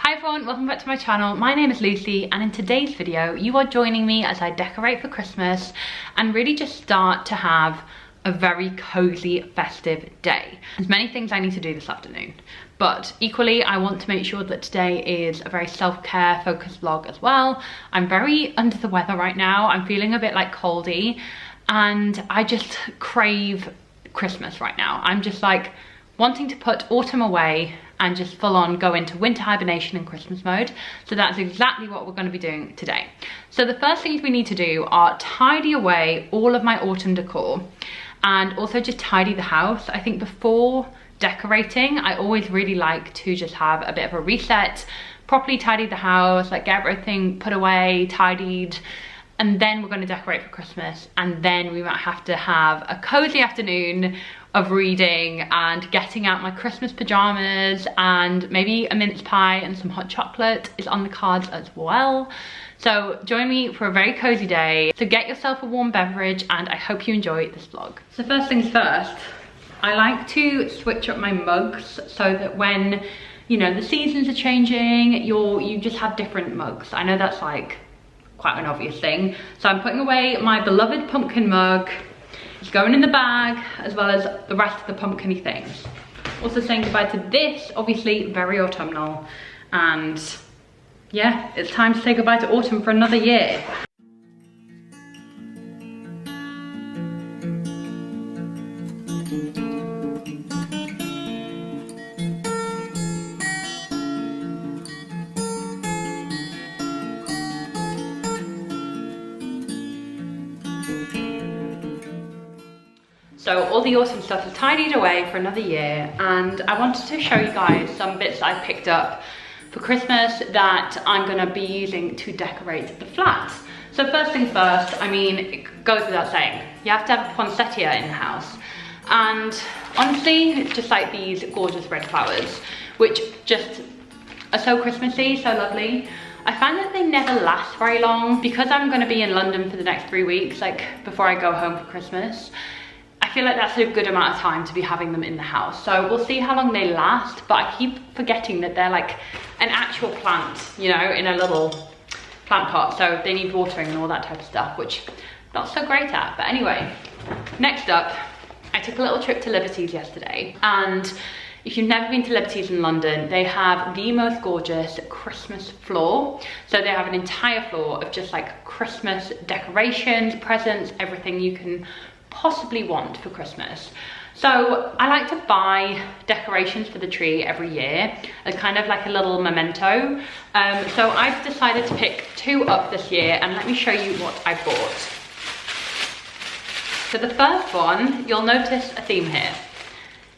Hi everyone, welcome back to my channel. My name is Lucy and in today's video you are joining me as I decorate for Christmas and really just start to have a very cozy festive day. There's many things I need to do this afternoon, but equally I want to make sure that today is a very self-care focused vlog as well. I'm very under the weather right now. I'm feeling a bit like coldy and I just crave Christmas right now. I'm just like wanting to put autumn away and just full on go into winter hibernation and Christmas mode. So that's exactly what we're going to be doing today. So the first things we need to do are tidy away all of my autumn decor and also just tidy the house. I think before decorating, I always really like to just have a bit of a reset, properly tidy the house, like get everything put away, tidied, and then we're going to decorate for Christmas, and then we might have to have a cozy afternoon of reading and getting out my Christmas pajamas, and maybe a mince pie and some hot chocolate is on the cards as well. So join me for a very cozy day. So get yourself a warm beverage and I hope you enjoy this vlog. So first things first, I like to switch up my mugs so that when, you know, the seasons are changing, you just have different mugs. I know that's like quite an obvious thing. So I'm putting away my beloved pumpkin mug. It's going in the bag, as well as the rest of the pumpkin-y things. Also saying goodbye to this, obviously very autumnal. And yeah, it's time to say goodbye to autumn for another year. So all the autumn stuff is tidied away for another year, and I wanted to show you guys some bits that I picked up for Christmas that I'm gonna be using to decorate the flat. So first things first, I mean, it goes without saying, you have to have a poinsettia in the house. And honestly, it's just like these gorgeous red flowers, which just are so Christmassy, so lovely. I find that they never last very long because I'm gonna be in London for the next 3 weeks, like before I go home for Christmas. I feel like that's a good amount of time to be having them in the house. So we'll see how long they last, but I keep forgetting that they're like an actual plant, you know, in a little plant pot. So they need watering and all that type of stuff, which I'm not so great at. But anyway, next up, I took a little trip to Liberty's yesterday. And if you've never been to Liberty's in London, they have the most gorgeous Christmas floor. So they have an entire floor of just like Christmas decorations, presents, everything you can possibly want for Christmas. So I like to buy decorations for the tree every year as kind of like a little memento. So I've decided to pick 2 up this year, and let me show you what I bought. So the first one, you'll notice a theme here.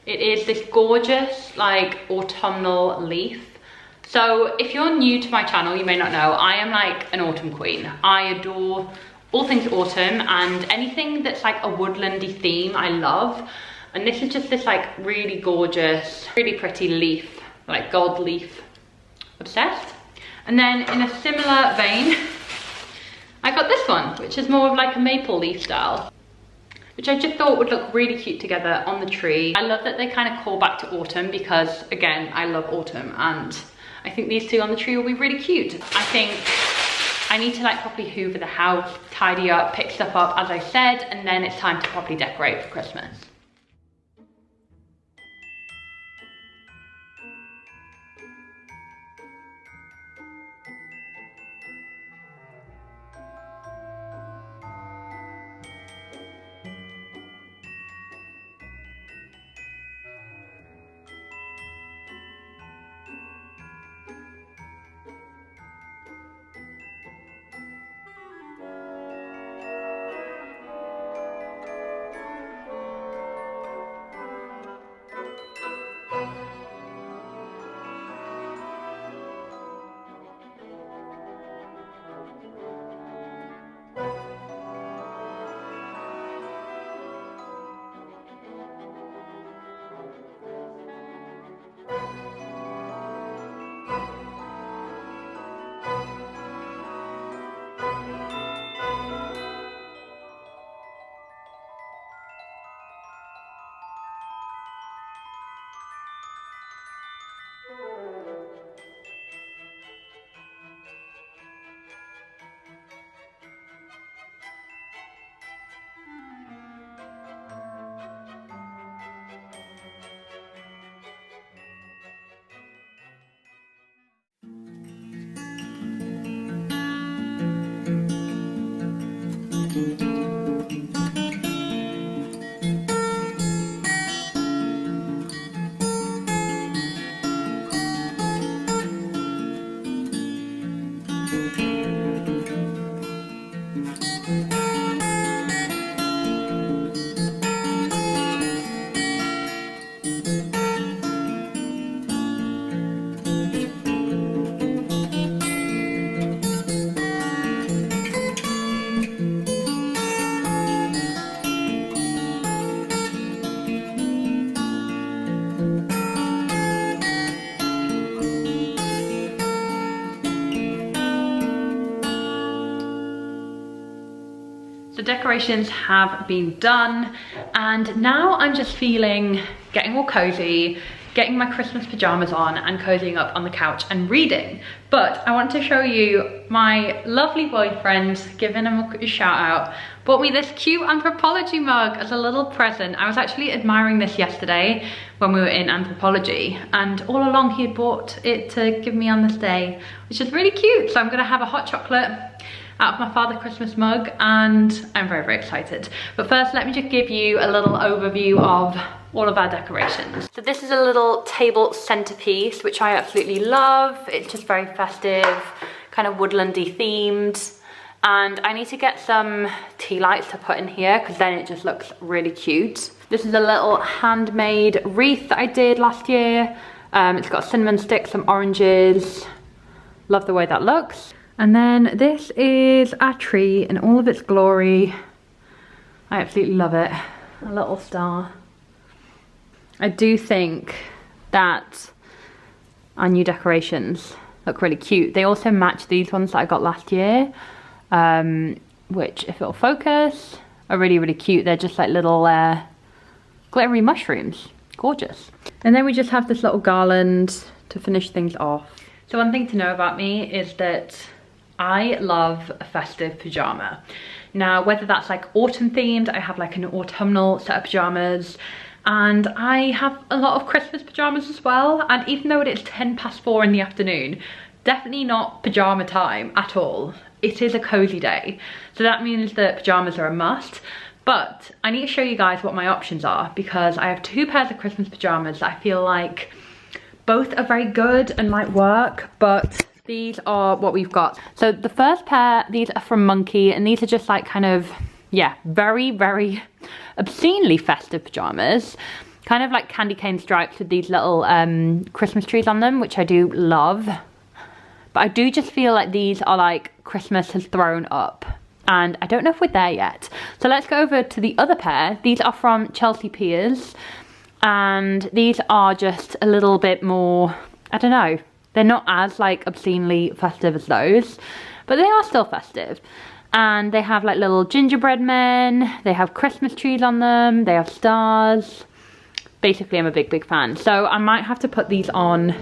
It is this gorgeous like autumnal leaf. So if you're new to my channel, you may not know, I am like an autumn queen. I adore all things autumn, and anything that's like a woodlandy theme I love. And this is just this like really gorgeous, really pretty leaf, like gold leaf. Obsessed. And then in a similar vein, I got this one, which is more of like a maple leaf style, which I just thought would look really cute together on the tree. I love that they kind of call back to autumn because, again, I love autumn, and I think these 2 on the tree will be really cute. I think I need to like properly hoover the house, tidy up, pick stuff up as I said, and then it's time to properly decorate for Christmas. decorations have been done, and now I'm just feeling getting all cozy, getting my Christmas pajamas on and cozying up on the couch and reading. But I want to show you my lovely boyfriend, giving him a shout out, bought me this cute anthropology mug as a little present. I was actually admiring this yesterday when we were in anthropology, and all along he had bought it to give me on this day, which is really cute. So I'm gonna have a hot chocolate out of my Father Christmas mug, and I'm very, very excited. But first, let me just give you a little overview of all of our decorations. So this is a little table centerpiece, which I absolutely love. It's just very festive, kind of woodlandy themed. And I need to get some tea lights to put in here because then it just looks really cute. This is a little handmade wreath that I did last year. It's got cinnamon sticks, some oranges. Love the way that looks. And then this is our tree in all of its glory. I absolutely love it. A little star. I do think that our new decorations look really cute. They also match these ones that I got last year, which, if it'll focus, are really, really cute. They're just like little glittery mushrooms. Gorgeous. And then we just have this little garland to finish things off. So one thing to know about me is that I love a festive pajama. Now, whether that's like autumn themed, I have like an autumnal set of pajamas, and I have a lot of Christmas pajamas as well. And even though it is 4:10 in the afternoon, definitely not pajama time at all. It is a cozy day. So that means that pajamas are a must. But I need to show you guys what my options are, because I have 2 pairs of Christmas pajamas that I feel like both are very good and might work, but these are what we've got. So the first pair, these are from Monkey, and these are just like kind of, yeah, very, very obscenely festive pajamas. Kind of like candy cane stripes with these little Christmas trees on them, which I do love. But I do just feel like these are like Christmas has thrown up, and I don't know if we're there yet. So let's go over to the other pair. These are from Chelsea Piers, and these are just a little bit more, I don't know, they're not as like obscenely festive as those, but they are still festive. And they have like little gingerbread men, they have Christmas trees on them, they have stars. Basically, I'm a big, big fan. So I might have to put these on.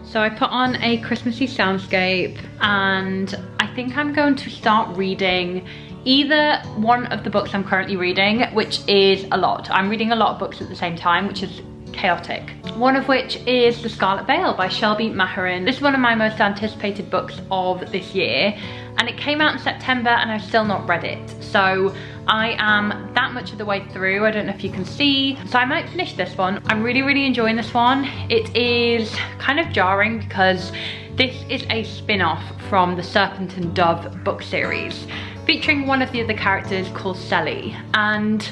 So I put on a Christmassy soundscape, and I think I'm going to start reading either one of the books I'm currently reading, which is a lot. I'm reading a lot of books at the same time, which is chaotic. One of which is The Scarlet Veil by Shelby Maherin. This is one of my most anticipated books of this year, and it came out in September and I've still not read it. So I am that much of the way through. I don't know if you can see. So I might finish this one. I'm really, really enjoying this one. It is kind of jarring because this is a spin-off from the Serpent and Dove book series, featuring one of the other characters called Sally. And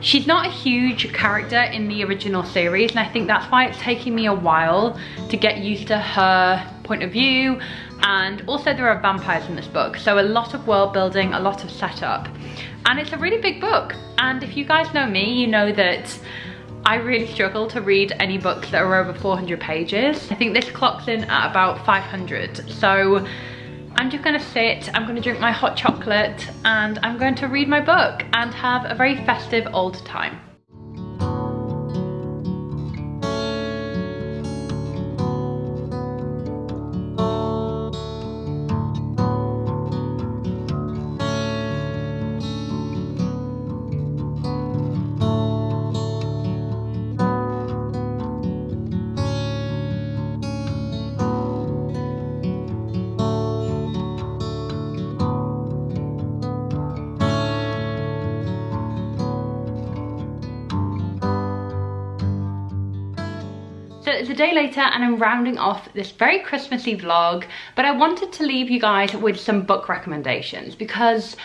she's not a huge character in the original series, and I think that's why it's taking me a while to get used to her point of view. And also there are vampires in this book, so a lot of world building, a lot of setup. And it's a really big book. And if you guys know me, you know that I really struggle to read any books that are over 400 pages. I think this clocks in at about 500. So I'm just gonna sit, I'm gonna drink my hot chocolate, and I'm going to read my book and have a very festive old time. So it's a day later and I'm rounding off this very Christmassy vlog, but I wanted to leave you guys with some book recommendations because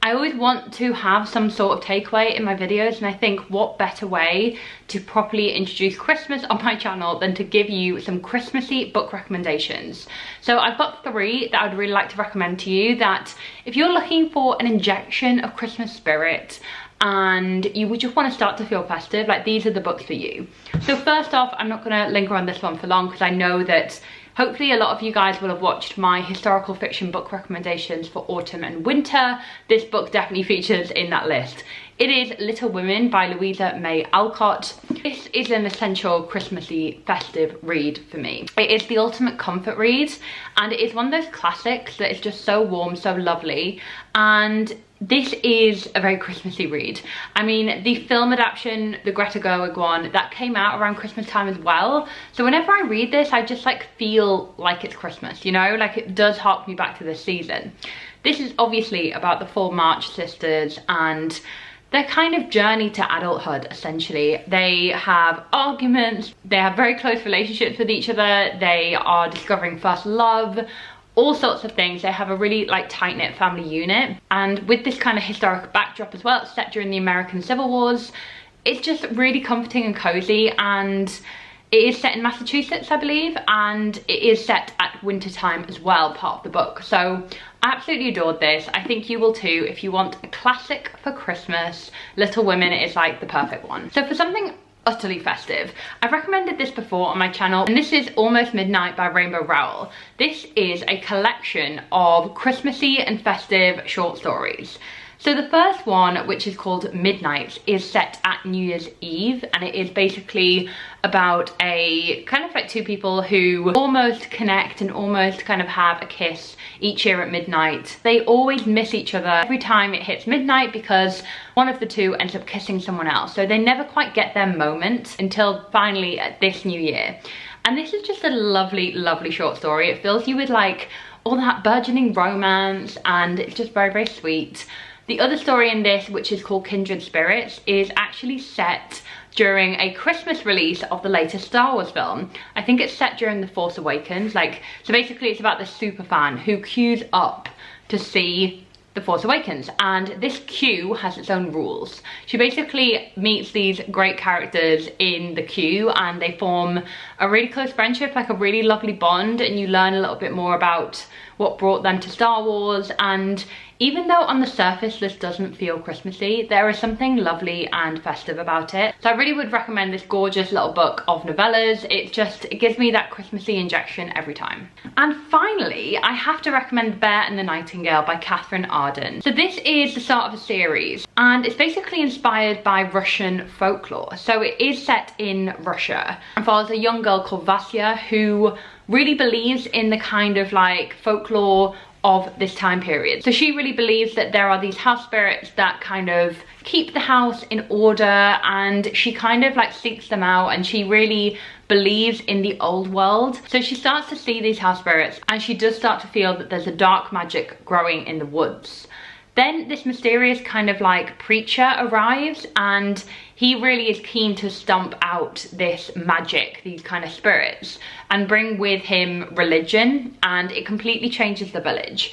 I always want to have some sort of takeaway in my videos, and I think what better way to properly introduce Christmas on my channel than to give you some Christmassy book recommendations. So I've got 3 that I'd really like to recommend to you, that if you're looking for an injection of Christmas spirit and you would just want to start to feel festive, like these are the books for you. So first off, I'm not going to linger on this one for long because I know that hopefully a lot of you guys will have watched my historical fiction book recommendations for autumn and winter. This book definitely features in that list. It is Little Women by Louisa May Alcott. This is an essential Christmassy festive read for me. It is the ultimate comfort read, and it is one of those classics that is just so warm, so lovely, and this is a very Christmassy read. I mean, the film adaptation, the Greta Gerwig one, that came out around Christmas time as well. So whenever I read this, I just like feel like it's Christmas, you know? Like it does hark me back to this season. This is obviously about the 4 March sisters and their kind of journey to adulthood, essentially. They have arguments, they have very close relationships with each other, they are discovering first love, all sorts of things. They have a really like tight-knit family unit, and with this kind of historic backdrop as well, it's set during the American Civil Wars. It's just really comforting and cozy, and it is set in Massachusetts, I believe, and it is set at winter time as well, part of the book. So I absolutely adored this. I think you will too. If you want a classic for Christmas, Little Women is like the perfect one. So for something utterly festive, I've recommended this before on my channel, and this is Almost Midnight by Rainbow Rowell. This is a collection of Christmassy and festive short stories. So the first one, which is called Midnight, is set at New Year's Eve, and it is basically about a kind of like 2 people who almost connect and almost kind of have a kiss each year at midnight. They always miss each other every time it hits midnight because one of the 2 ends up kissing someone else. So they never quite get their moment until finally at this new year. And this is just a lovely, lovely short story. It fills you with like all that burgeoning romance, and it's just very, very sweet. The other story in this, which is called Kindred Spirits, is actually set during a Christmas release of the latest Star Wars film. I think it's set during The Force Awakens. So basically it's about this super fan who queues up to see The Force Awakens, and this queue has its own rules. She basically meets these great characters in the queue, and they form a really close friendship, like a really lovely bond, and you learn a little bit more about what brought them to Star Wars. And even though on the surface this doesn't feel Christmassy, there is something lovely and festive about it. So I really would recommend this gorgeous little book of novellas. It gives me that Christmassy injection every time. And finally, I have to recommend The Bear and the Nightingale by Catherine Arden. So this is the start of a series, and it's basically inspired by Russian folklore. So it is set in Russia and follows a young girl called Vasya who really believes in the kind of like folklore of this time period. So she really believes that there are these house spirits that kind of keep the house in order, and she kind of like seeks them out, and she really believes in the old world. So she starts to see these house spirits, and she does start to feel that there's a dark magic growing in the woods. Then this mysterious kind of like preacher arrives, and he really is keen to stomp out this magic, these kind of spirits, and bring with him religion, and it completely changes the village.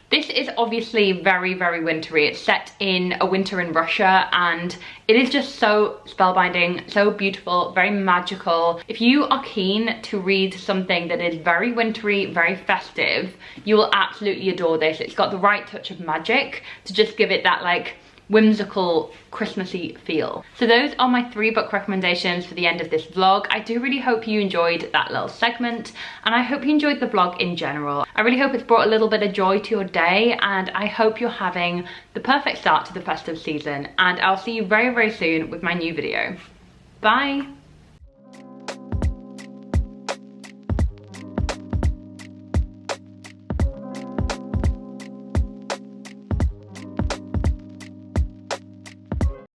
This is obviously very, very wintry. It's set in a winter in Russia, and it is just so spellbinding, so beautiful, very magical. If you are keen to read something that is very wintry, very festive, you will absolutely adore this. It's got the right touch of magic to just give it that like whimsical Christmassy feel. So those are my 3 book recommendations for the end of this vlog. I do really hope you enjoyed that little segment, and I hope you enjoyed the vlog in general. I really hope it's brought a little bit of joy to your day, and I hope you're having the perfect start to the festive season, and I'll see you very, very soon with my new video. Bye!